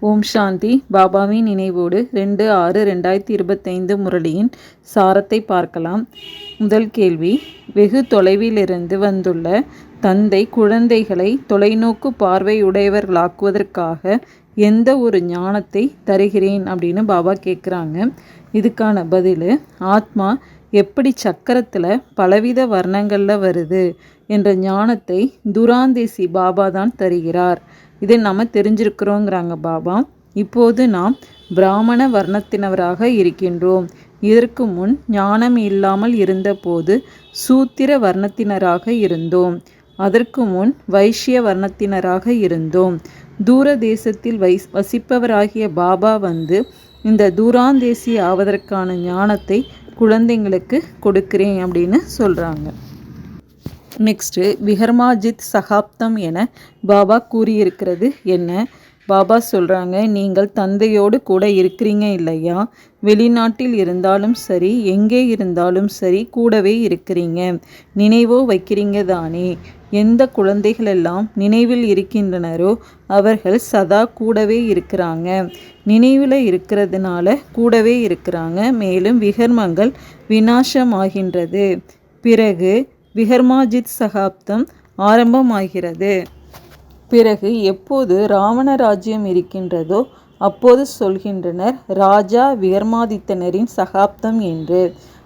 ஓம் சாந்தி. பாபாவின் நினைவோடு 2/6/2025 முரளியின் சாரத்தை பார்க்கலாம். முதல் கேள்வி: வெகு தொலைவிலிருந்து வந்துள்ள தந்தை குழந்தைகளை தொலைநோக்கு பார்வையுடையவர்களாக்குவதற்காக எந்த ஒரு ஞானத்தை தருகிறேன் அப்படின்னு பாபா கேட்குறாங்க. இதுக்கான பதில், ஆத்மா எப்படி சக்கரத்தில் பலவித வர்ணங்களில் வருது என்ற ஞானத்தை துராந்தேசி பாபா தான் தருகிறார். இதை நம்ம தெரிஞ்சிருக்கிறோங்கிறாங்க பாபா. இப்போது நாம் பிராமண வர்ணத்தினவராக இருக்கின்றோம். இதற்கு முன் ஞானம் இல்லாமல் இருந்தபோது சூத்திர வர்ணத்தினராக இருந்தோம். அதற்கு முன் வைஷ்ய வர்ணத்தினராக இருந்தோம். தூர தேசத்தில் வசிப்பவராகிய பாபா வந்து இந்த தூராந்தேசி ஆவதற்கான ஞானத்தை குழந்தைங்களுக்கு கொடுக்கிறேன் அப்படின்னு சொல்கிறாங்க. நெக்ஸ்ட்டு, விஹர்மாஜித் சகாப்தம் என பாபா கூறியிருக்கிறது என்ன? பாபா சொல்கிறாங்க, நீங்கள் தந்தையோடு கூட இருக்கிறீங்க இல்லையா? வெளிநாட்டில் இருந்தாலும் சரி, எங்கே இருந்தாலும் சரி, கூடவே இருக்கிறீங்க. நினைவோ வைக்கிறீங்க தானே? எந்த குழந்தைகளெல்லாம் நினைவில் இருக்கின்றனரோ அவர்கள் சதா கூடவே இருக்கிறாங்க. நினைவில் இருக்கிறதுனால கூடவே இருக்கிறாங்க. மேலும் விகர்மங்கள் விநாசமாகின்றது. பிறகு விஹர்மாஜித் சகாப்தம் ஆரம்பமாகிறது. பிறகு எப்போது ராவண ராஜ்யம் இருக்கின்றதோ அப்போது சொல்கின்றனர் ராஜா விஹர்மாதித்தனரின் சகாப்தம் என்று.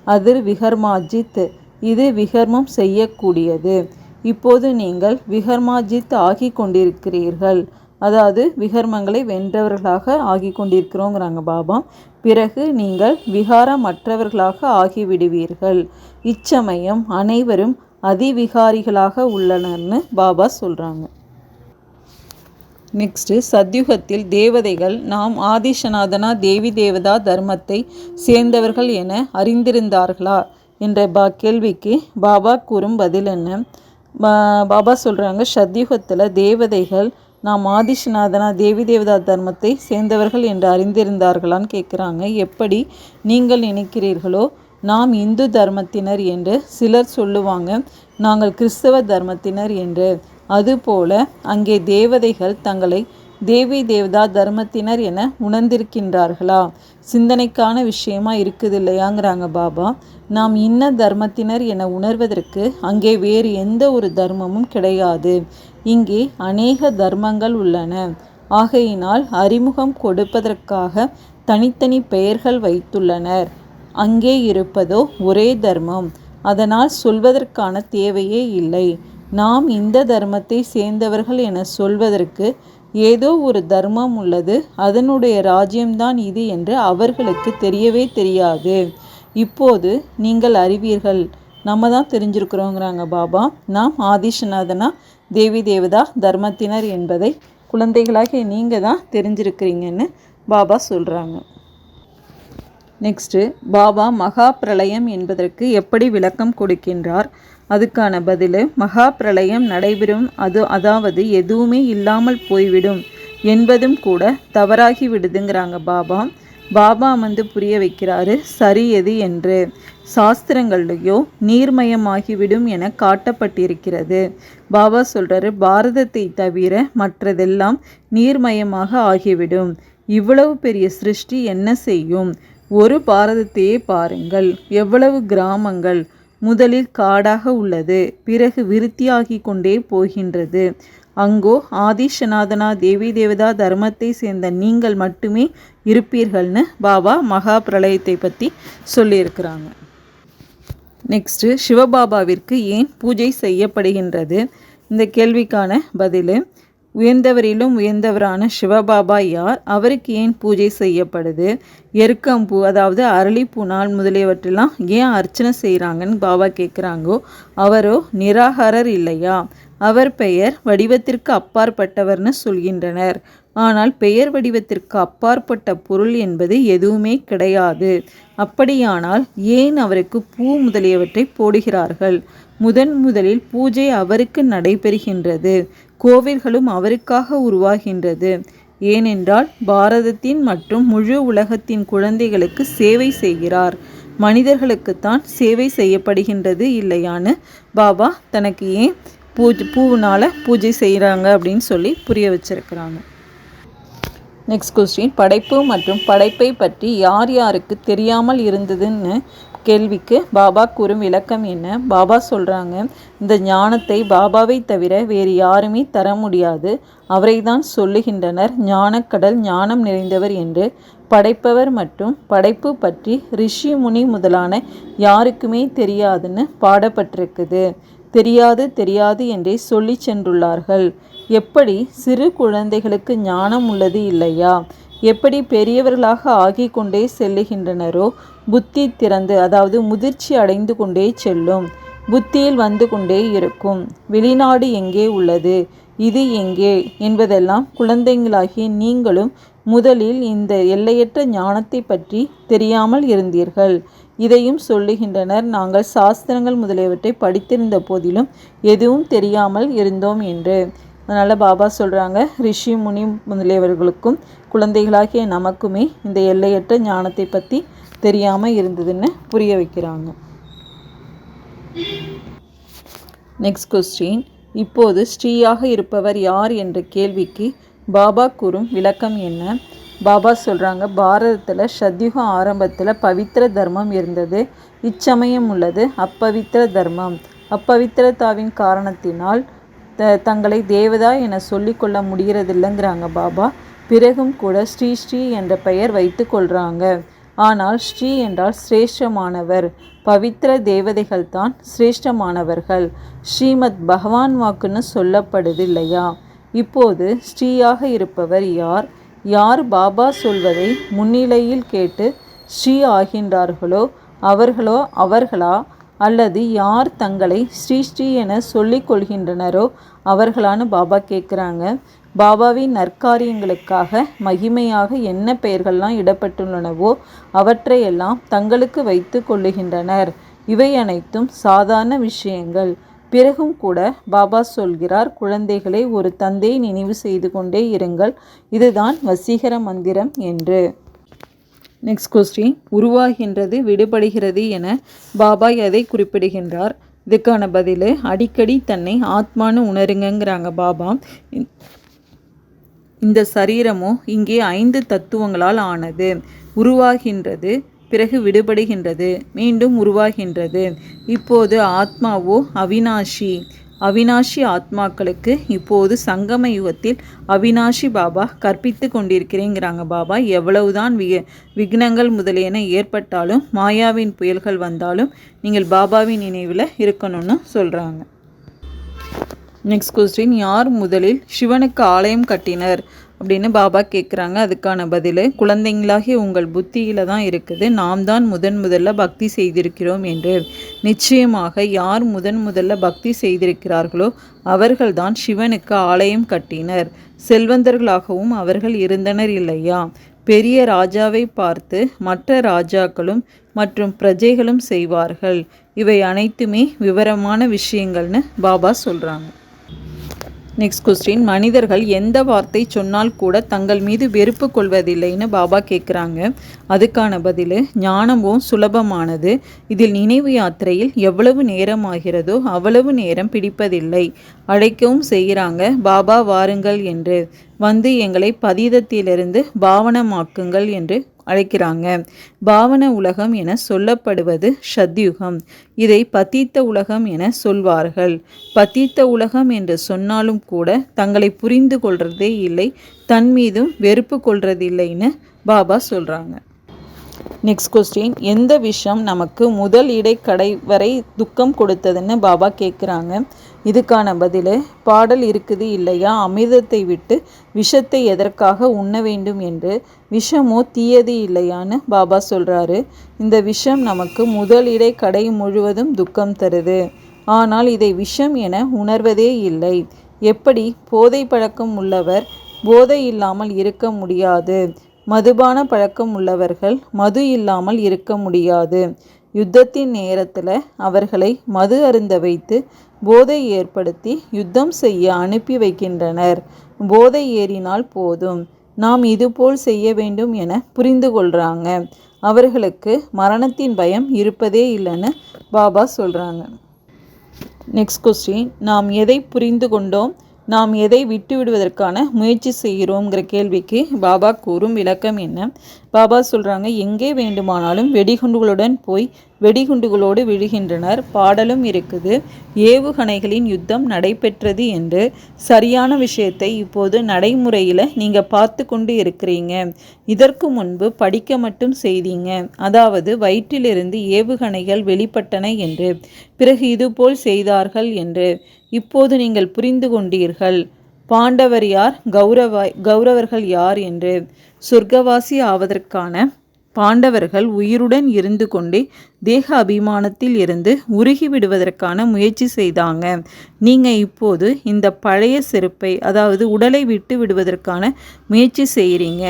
அது விஹர்மாஜித். இது விஹர்மம் செய்யக்கூடியது. இப்போது நீங்கள் விஹர்மாஜித் ஆகி கொண்டிருக்கிறீர்கள். அதாவது விஹர்மங்களை வென்றவர்களாக ஆகி கொண்டிருக்கிறோங்கிறாங்க பாபா. பிறகு நீங்கள் விகாரமற்றவர்களாக ஆகிவிடுவீர்கள். இச்சமயம் அனைவரும் அதிவிகாரிகளாக உள்ளனர்னு பாபா சொல்கிறாங்க. நெக்ஸ்ட்டு, சத்யுகத்தில் தேவதைகள் நாம் ஆதிசநாதனா தேவி தேவதா தர்மத்தை சேர்ந்தவர்கள் என அறிந்திருந்தார்களா என்ற கேள்விக்கு பாபா கூறும் பதில் என்ன? பாபா சொல்கிறாங்க, சத்யுகத்தில் தேவதைகள் நாம் ஆதிசநாதனா தேவி தேவதா தர்மத்தை சேர்ந்தவர்கள் என்று அறிந்திருந்தார்களான்னு கேட்குறாங்க. எப்படி நீங்கள் நினைக்கிறீர்களோ நாம் இந்து தர்மத்தினர் என்று சிலர் சொல்லுவாங்க, நாங்கள் கிறிஸ்தவ தர்மத்தினர் என்று. அதுபோல அங்கே தேவதைகள் தங்களை தேவி தேவதா தர்மத்தினர் என உணர்ந்திருக்கின்றார்களா? சிந்தனைக்கான விஷயமா இருக்குது இல்லையாங்கிறாங்க பாபா. நாம் இன்ன தர்மத்தினர் என உணர்வதற்கு அங்கே வேறு எந்த ஒரு தர்மமும் கிடையாது. இங்கே அநேக தர்மங்கள் உள்ளன. ஆகையினால் அறிமுகம் கொடுப்பதற்காக தனித்தனி பெயர்கள் வைத்துள்ளனர். அங்கே இருப்பதோ ஒரே தர்மம். அதனால் சொல்வதற்கான தேவையே இல்லை. நாம் இந்த தர்மத்தை சேர்ந்தவர்கள் என சொல்வதற்கு ஏதோ ஒரு தர்மம் உள்ளது, அதனுடைய ராஜ்யம்தான் இது என்று அவர்களுக்கு தெரியவே தெரியாது. இப்போது நீங்கள் அறிவீர்கள். நம்ம தான் தெரிஞ்சிருக்கிறோங்கிறாங்க பாபா. நாம் ஆதிசநாதனா தேவி தேவதா தர்மத்தினர் என்பதை குழந்தைகளாகிய நீங்கள் தான் தெரிஞ்சிருக்கிறீங்கன்னு பாபா சொல்கிறாங்க. நெக்ஸ்ட்டு, பாபா மகா பிரளயம் என்பதற்கு எப்படி விளக்கம் கொடுக்கின்றார்? அதுக்கான பதில், மகா பிரளயம் நடைபெறும், அதாவது எதுவுமே இல்லாமல் போய்விடும் என்பதும் கூட தவறாகி விடுதுங்கிறாங்க பாபா. பாபா வந்து புரிய வைக்கிறாரு சரி எது என்று. சாஸ்திரங்கள்லையோ நீர்மயமாகிவிடும் என காட்டப்பட்டிருக்கிறது. பாபா சொல்கிறாரு, பாரதத்தை தவிர மற்றதெல்லாம் நீர்மயமாக ஆகிவிடும். இவ்வளவு பெரிய சிருஷ்டி என்ன செய்யும்? ஒரு பாரதத்தையே பாருங்கள். எவ்வளவு கிராமங்கள். முதலில் காடாக உள்ளது, பிறகு விருத்தியாகி கொண்டே போகின்றது. அங்கோ ஆதிசநாதனா தேவி தேவதா தர்மத்தை சேர்ந்த நீங்கள் மட்டுமே இருப்பீர்கள்னு பாபா மகா பிரளயத்தை பற்றி சொல்லியிருக்கிறாங்க. நெக்ஸ்ட்டு, சிவபாபாவிற்கு ஏன் பூஜை செய்யப்படுகின்றது? இந்த கேள்விக்கான பதில், உயர்ந்தவரிலும் உயர்ந்தவரான சிவபாபா யார்? அவருக்கு ஏன் பூஜை செய்யப்படுது? எருக்கம்பூ, அதாவது அரளிப்பூ நாள் முதலியவற்றெல்லாம் ஏன் அர்ச்சனை செய்கிறாங்கன்னு பாபா கேட்குறாங்கோ. அவரோ நிராகாரர் இல்லையா? அவர் பெயர் வடிவத்திற்கு அப்பாற்பட்டவர்னு சொல்கின்றனர். ஆனால் பெயர் வடிவத்திற்கு அப்பாற்பட்ட பொருள் என்பது எதுவுமே கிடையாது. அப்படியானால் ஏன் அவருக்கு பூ முதலியவற்றை போடுகிறார்கள்? முதலில் பூஜை அவருக்கு நடைபெறுகின்றது. கோவில்களும் அவருக்காக உருவாகின்றது. ஏனென்றால் பாரதத்தின் மற்றும் முழு உலகத்தின் குழந்தைகளுக்கு சேவை செய்கிறார். மனிதர்களுக்குத்தான் சேவை செய்யப்படுகின்றது இல்லையான்னு பாபா தனக்கு ஏன் பூவினால் பூஜை செய்கிறாங்க அப்படின்னு சொல்லி புரிய வச்சிருக்கிறாங்க. நெக்ஸ்ட் கொஸ்டின், படைப்பு மற்றும் படைப்பை பற்றி யார் யாருக்கு தெரியாமல் இருந்ததுன்னு கேள்விக்கு பாபா கூறும் விளக்கம் என்ன? பாபா சொல்கிறாங்க, இந்த ஞானத்தை பாபாவை தவிர வேறு யாருமே தர முடியாது. அவரை தான் சொல்லுகின்றனர் ஞானக்கடல், ஞானம் நிறைந்தவர் என்று. படைப்பவர் மற்றும் படைப்பு பற்றி ரிஷி முனி முதலான யாருக்குமே தெரியாதுன்னு பாடப்பட்டிருக்குது. தெரியாது என்றே சொல்லி சென்றுள்ளார்கள். எப்படி சிறு குழந்தைகளுக்கு ஞானம் உள்ளது இல்லையா? எப்படி பெரியவர்களாக ஆகி கொண்டே செல்லுகின்றனரோ புத்தி திறந்து, அதாவது முதிர்ச்சி அடைந்து கொண்டே செல்லும். புத்தியில் வந்து கொண்டே இருக்கும். வெளிநாடு எங்கே உள்ளது, இது எங்கே என்பதெல்லாம் குழந்தைகளாகிய நீங்களும் முதலில் இந்த எல்லையற்ற ஞானத்தை பற்றி தெரியாமல் இருந்தீர்கள். இதையும் சொல்லுகின்றனர், நாங்கள் சாஸ்திரங்கள் முதலியவற்றை படித்திருந்த போதிலும் எதுவும் தெரியாமல் இருந்தோம் என்று. அதனால் பாபா சொல்கிறாங்க, ரிஷி முனி முதலியவர்களுக்கும் குழந்தைகளாகிய நமக்குமே இந்த எல்லையற்ற ஞானத்தை பற்றி தெரியாமல் இருந்ததுன்னு புரிய வைக்கிறாங்க. நெக்ஸ்ட் கொஸ்டின், இப்போது ஸ்ரீயாக இருப்பவர் யார் என்ற கேள்விக்கு பாபா கூறும் விளக்கம் என்ன? பாபா சொல்கிறாங்க, பாரதத்தில் சத்யுக ஆரம்பத்தில் பவித்திர தர்மம் இருந்தது. இச்சமயம் உள்ளது அப்பவித்திர தர்மம். அப்பவித்திரதாவின் காரணத்தினால் தங்களை தேவதா என சொல்லிக்கொள்ள முடிகிறதில்லைங்கிறாங்க பாபா. பிறகும் கூட ஸ்ரீ என்ற பெயர் வைத்து கொள்கிறாங்க. ஆனால் ஸ்ரீ என்றால் சிரேஷ்டமானவர். பவித்திர தேவதைகள் தான் சிரேஷ்டமானவர்கள். ஸ்ரீமத் பகவான் வாக்குன்னு சொல்லப்படுது இல்லையா? இப்போது ஸ்ரீயாக இருப்பவர் யார்? யார் பாபா சொல்வதை முன்னிலையில் கேட்டு ஸ்ரீ ஆகின்றார்களோ அவர்களா அல்லது யார் தங்களை ஸ்ரீ என சொல்லிக் கொள்கின்றனரோ அவர்களான்னு பாபா கேட்குறாங்க. பாபாவின் நற்காரியங்களுக்காக மகிமையாக என்ன பெயர்கள்லாம் இடப்பட்டுள்ளனவோ அவற்றையெல்லாம் தங்களுக்கு வைத்து கொள்ளுகின்றனர். இவை அனைத்தும் சாதாரண விஷயங்கள். பிறகும் கூட பாபா சொல்கிறார், குழந்தைகளை ஒரு தந்தையை நினைவு செய்து கொண்டே இருங்கள், இதுதான் வசீகர மந்திரம் என்று. நெக்ஸ்ட் கொஸ்டின், உருவாகின்றது விடுபடுகிறது என பாபா எதை குறிப்பிடுகின்றார்? இதுக்கான பதில், அடிக்கடி தன்னை ஆத்மானு உணருங்கிறாங்க பாபா. இந்த சரீரமோ இங்கே 5 தத்துவங்களால் ஆனது. உருவாகின்றது, பிறகு விடுபடுகின்றது, மீண்டும் உருவாகின்றது. இப்போது ஆத்மாவோ அவினாஷி ஆத்மாக்களுக்கு இப்போது சங்கம யுகத்தில் அவினாஷி பாபா கற்பித்து கொண்டிருக்கிறேங்கிறாங்க பாபா. எவ்வளவுதான் விக்னங்கள் முதலியன ஏற்பட்டாலும், மாயாவின் புயல்கள் வந்தாலும் நீங்கள் பாபாவின் நினைவில் இருக்கணும்னு சொல்கிறாங்க. நெக்ஸ்ட் கொஸ்டின், யார் முதலில் சிவனுக்கு ஆலயம் கட்டினர் அப்படின்னு பாபா கேட்குறாங்க. அதுக்கான பதில், குழந்தைங்களாகிய உங்கள் புத்தியில் தான் இருக்குது. நாம் தான் முதல்ல பக்தி செய்திருக்கிறோம் என்று. நிச்சயமாக யார் முதல்ல பக்தி செய்திருக்கிறார்களோ அவர்கள்தான் சிவனுக்கு ஆலயம் கட்டினர். செல்வந்தர்களாகவும் அவர்கள் இருந்தனர் இல்லையா? பெரிய ராஜாவை பார்த்து மற்ற ராஜாக்களும் மற்றும் பிரஜைகளும் செய்வார்கள். இவை அனைத்துமே விவரமான விஷயங்கள்னு பாபா சொல்கிறாங்க. நெக்ஸ்ட் கொஸ்டின், மனிதர்கள் எந்த வார்த்தை சொன்னால் கூட தங்கள் மீது வெறுப்பு கொள்வதில்லைன்னு பாபா கேட்குறாங்க. அதுக்கான பதில், ஞானமும் சுலபமானது. இதில் நினைவு யாத்திரையில் எவ்வளவு நேரம் ஆகிறதோ அவ்வளவு நேரம் பிடிப்பதில்லை. அழைக்கவும் செய்கிறாங்க, பாபா வாருங்கள் என்று. வந்து எங்களை பதீதத்திலிருந்து பாவனமாக்குங்கள் என்று அழைக்கிறாங்க. பாவன உலகம் என சொல்லப்படுவது சத்யுகம். இதை பதீத்த உலகம் என சொல்வார்கள். பதீத்த உலகம் என்று சொன்னாலும் கூட தங்களை புரிந்து கொள்றதே இல்லை, தன் மீதும் வெறுப்பு கொள்றதில்லைன்னு பாபா சொல்கிறாங்க. நெக்ஸ்ட் கொஸ்டின், எந்த விஷயம் நமக்கு முதல் இடைக்கடை வரை துக்கம் கொடுத்ததுன்னு பாபா கேட்குறாங்க. இதுக்கான பதில், பாடல் இருக்குது இல்லையா, அமிர்தத்தை விட்டு விஷத்தை எதற்காக உண்ண வேண்டும் என்று. விஷமோ தீயது இல்லையான்னு பாபா சொல்கிறாரு. இந்த விஷம் நமக்கு முதல் இடைக்கடை முழுவதும் துக்கம் தருது. ஆனால் இதை விஷம் என உணர்வதே இல்லை. எப்படி போதை பழக்கம் உள்ளவர் போதை இல்லாமல் இருக்க முடியாது, மதுபான பழக்கம் உள்ளவர்கள் மது இல்லாமல் இருக்க முடியாது. யுத்தத்தின் நேரத்தில் அவர்களை மது அருந்த வைத்து போதை ஏற்படுத்தி யுத்தம் செய்ய அனுப்பி வைக்கின்றனர். போதை ஏறினால் போதும், நாம் இதுபோல் செய்ய வேண்டும் என புரிந்து கொள்கிறாங்க. அவர்களுக்கு மரணத்தின் பயம் இருப்பதே இல்லைன்னு பாபா சொல்கிறாங்க. நெக்ஸ்ட் கொஸ்டின், நாம் எதை புரிந்து கொண்டோம்? நாம் எதை விட்டு விடுவதற்கான முயற்சி செய்கிறோங்கிற கேள்விக்கு பாபா கூறும் விளக்கம் என்ன? பாபா சொல்கிறாங்க, எங்கே வேண்டுமானாலும் வெடிகுண்டுகளுடன் போய் வெடிகுண்டுகளோடு விழுகின்றனர். பாடலும் இருக்குது, ஏவுகணைகளின் யுத்தம் நடைபெற்றது என்று. சரியான விஷயத்தை இப்போது நடைமுறையில் நீங்கள் பார்த்து கொண்டு இருக்கிறீங்க. இதற்கு முன்பு படிக்க மட்டும் செய்தீங்க, அதாவது வயிற்றிலிருந்து ஏவுகணைகள் வெளிப்பட்டன என்று, பிறகு இதுபோல் செய்தார்கள் என்று. இப்போது நீங்கள் புரிந்து கொண்டீர்கள் பாண்டவர் யார், கௌரவர்கள் யார் என்று. சொர்க்கவாசி ஆவதற்கான பாண்டவர்கள் உயிருடன் இருந்து கொண்டே தேக அபிமானத்தில் இருந்து உருகி விடுவதற்கான முயற்சி செய்தாங்க. நீங்கள் இப்போது இந்த பழைய செருப்பை, அதாவது உடலை விட்டு விடுவதற்கான முயற்சி செய்கிறீங்க.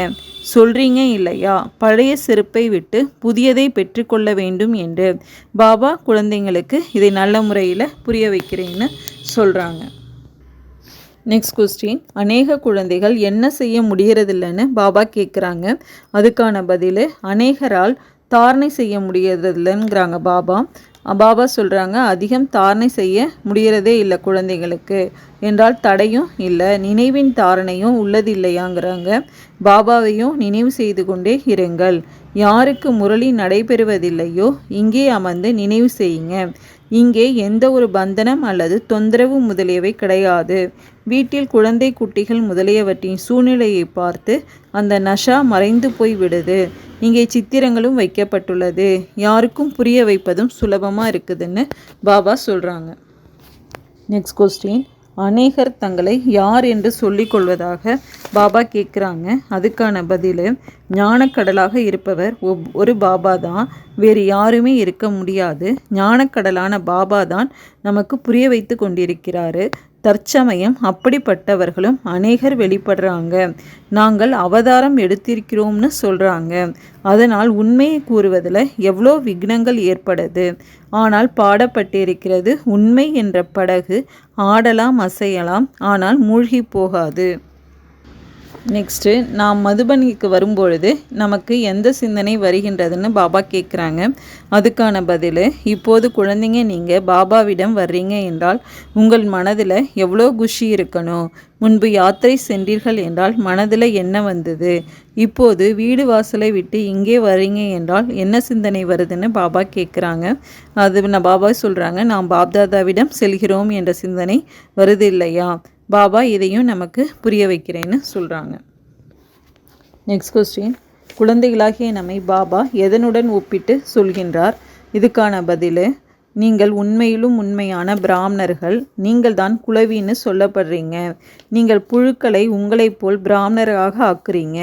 சொல்கிறீங்க இல்லையா, பழைய செருப்பை விட்டு புதியதை பெற்றுக்கொள்ள வேண்டும் என்று. பாபா குழந்தைங்களுக்கு இதை நல்ல முறையில் புரிய வைக்கிறேன்னு சொல்கிறாங்க. நெக்ஸ்ட் கொஸ்டின், அநேக குழந்தைகள் என்ன செய்ய முடியறதில்லைன்னு பாபா கேட்குறாங்க. அதுக்கான பதில், அநேகரால் தாரணை செய்ய முடியறதில்லைங்கிறாங்க பாபா. பாபா சொல்கிறாங்க, அதிகம் தாரணை செய்ய முடியறதே இல்லை குழந்தைகளுக்கு என்றால் தடையும் இல்லை, நினைவின் தாரணையும் உள்ளது இல்லையாங்கிறாங்க. பாபாவையும் நினைவு செய்து கொண்டே இருங்கள். யாருக்கு முரளி நடைபெறுவதில்லையோ இங்கே அமர்ந்து நினைவு செய்யுங்க. இங்கே எந்த ஒரு பந்தனம் அல்லது தொந்தரவு முதலியவை கிடையாது. வீட்டில் குழந்தை குட்டிகள் முதலியவற்றின் சூழ்நிலையை பார்த்து அந்த நஷா மறைந்து போய் விடுது. இங்கே சித்திரங்களும் வைக்கப்பட்டுள்ளது. யாருக்கும் புரிய வைப்பதும் சுலபமாக இருக்குதுன்னு பாபா சொல்கிறாங்க. நெக்ஸ்ட் கொஸ்டின், அநேகர் தங்களை யார் என்று சொல்லிக்கொள்வதாக பாபா கேட்குறாங்க. அதுக்கான பதில், ஞானக்கடலாக இருப்பவர் ஒரு பாபா தான், வேறு யாருமே இருக்க முடியாது. ஞானக்கடலான பாபா தான் நமக்கு புரிய வைத்து கொண்டிருக்கிறாரு. தற்சமயம் அப்படிப்பட்டவர்களும் அநேகர் வெளிப்படுறாங்க. நாங்கள் அவதாரம் எடுத்திருக்கிறோம்னு சொல்கிறாங்க. அதனால் உண்மையை கூறுவதில் எவ்வளோ விக்னங்கள் ஏற்படுது. ஆனால் பாடப்பட்டிருக்கிறது, உண்மை என்ற படகு ஆடலாம் அசையலாம், ஆனால் மூழ்கி போகாது. நெக்ஸ்ட்டு, நாம் மதுபனிக்கு வரும்பொழுது நமக்கு எந்த சிந்தனை வருகின்றதுன்னு பாபா கேட்குறாங்க. அதுக்கான பதில், இப்போது குழந்தைங்க நீங்கள் பாபாவிடம் வர்றீங்க என்றால் உங்கள் மனதில் எவ்வளோ குஷி இருக்கணும். முன்பு யாத்திரை சென்றீர்கள் என்றால் மனதில் என்ன வந்தது? இப்போது வீடு வாசலை விட்டு இங்கே வர்றீங்க என்றால் என்ன சிந்தனை வருதுன்னு பாபா கேட்குறாங்க. அது பாபா சொல்கிறாங்க, நாம் பாப்தாதாவிடம் செல்கிறோம் என்ற சிந்தனை வருது இல்லையா. பாபா இதையும் நமக்கு புரிய வைக்கிறேன்னு சொல்கிறாங்க. நெக்ஸ்ட் கொஸ்டின், குழந்தைகளாகிய நம்மை பாபா எதனுடன் ஒப்பிட்டு சொல்கின்றார்? இதுக்கான பதில், நீங்கள் உண்மையிலும் உண்மையான பிராமணர்கள். நீங்கள் தான் குலவின்னு சொல்லப்படுறீங்க. நீங்கள் புழுக்களை உங்களைப் போல் பிராமணராக ஆக்குறீங்க.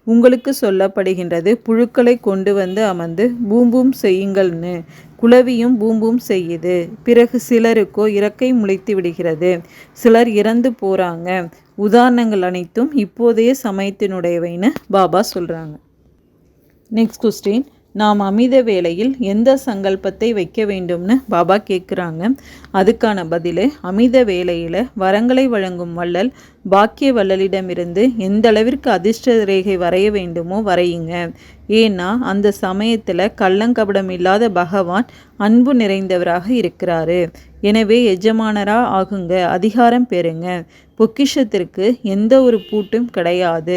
உங்களுக்கு சொல்லப்படுகின்றது, புழுக்களை கொண்டு வந்து அமர்ந்து பூம்பூம் செய்யுங்கள்னு. குலவியும் பூம்பூம் செய்யுது. பிறகு சிலருக்கோ இறக்கை முளைத்து விடுகிறது, சிலர் இறந்து போகிறாங்க. உதாரணங்கள் அனைத்தும் இப்போதைய சமயத்தினுடையவைன்னு பாபா சொல்கிறாங்க. நெக்ஸ்ட் கொஸ்டின், நாம் அமித வேளையில் எந்த சங்கல்பத்தை வைக்க வேண்டும்னு பாபா கேட்குறாங்க. அதுக்கான பதில், அமித வேளையில் வரங்களை வழங்கும் வள்ளல் பாக்கிய வள்ளலிடமிருந்து எந்த அளவிற்கு அதிர்ஷ்ட ரேகை வரைய வேண்டுமோ வரையுங்க. ஏன்னா அந்த சமயத்தில் கள்ளங்கபடம் இல்லாத பகவான் அன்பு நிறைந்தவராக இருக்கிறாரு. எனவே எஜமானராக ஆகுங்க, அதிகாரம் பெறுங்க. பொக்கிஷத்திற்கு எந்த ஒரு பூட்டும் கிடையாது.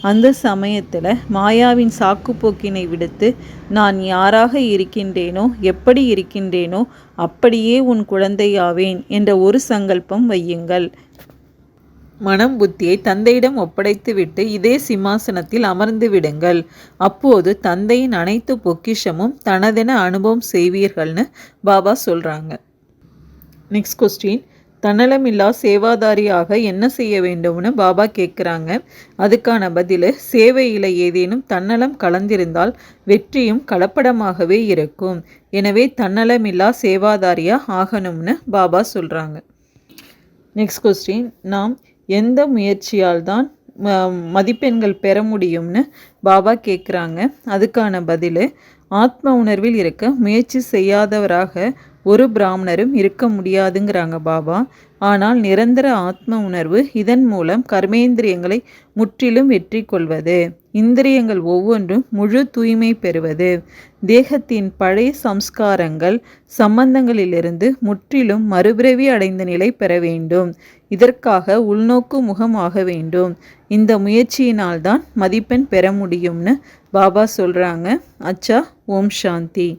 அந்த சமயத்தில் மாயாவின் சாக்குப்போக்கினை விடுத்து நான் யாராக இருக்கின்றேனோ, எப்படி இருக்கின்றேனோ அப்படியே உன் குழந்தையாவேன் என்ற ஒரு சங்கல்பம் வையுங்கள். மனம் புத்தியை தந்தையிடம் ஒப்படைத்துவிட்டு இதே சிம்மாசனத்தில் அமர்ந்து விடுங்கள். அப்போது தந்தையின் அனைத்து பொக்கிஷமும் தனதென அனுபவம் செய்வீர்கள்னு பாபா சொல்கிறாங்க. நெக்ஸ்ட் கொஸ்டின், தன்னலமில்லா சேவாதாரியாக என்ன செய்ய வேண்டும்னு பாபா கேட்குறாங்க. அதுக்கான பதில், சேவையில் ஏதேனும் தன்னலம் கலந்திருந்தால் வெற்றியும் கலப்படமாகவே இருக்கும். எனவே தன்னலமில்லா சேவாதாரியாக ஆகணும்னு பாபா சொல்கிறாங்க. நெக்ஸ்ட் கொஸ்டின், நாம் எந்த முயற்சியால் தான் மதிப்பெண்கள் பெற முடியும்னு பாபா கேட்குறாங்க. அதுக்கான பதில், ஆத்ம உணர்வில் இருக்க முயற்சி செய்யாதவராக ஒரு பிராமணரும் இருக்க முடியாதுங்கிறாங்க பாபா. ஆனால் நிரந்தர ஆத்ம உணர்வு, இதன் மூலம் கர்மேந்திரியங்களை முற்றிலும் வெற்றி கொள்வது, இந்திரியங்கள் ஒவ்வொன்றும் முழு தூய்மை பெறுவது, தேகத்தின் பழைய சம்ஸ்காரங்கள் சம்பந்தங்களிலிருந்து முற்றிலும் மறுபிறவி அடைந்த நிலை பெற வேண்டும். இதற்காக உள்நோக்கு முகமாக வேண்டும். இந்த முயற்சியினால்தான் மதிப்பெண் பெற முடியும்னு பாபா சொல்கிறாங்க. அச்சா, ஓம் சாந்தி.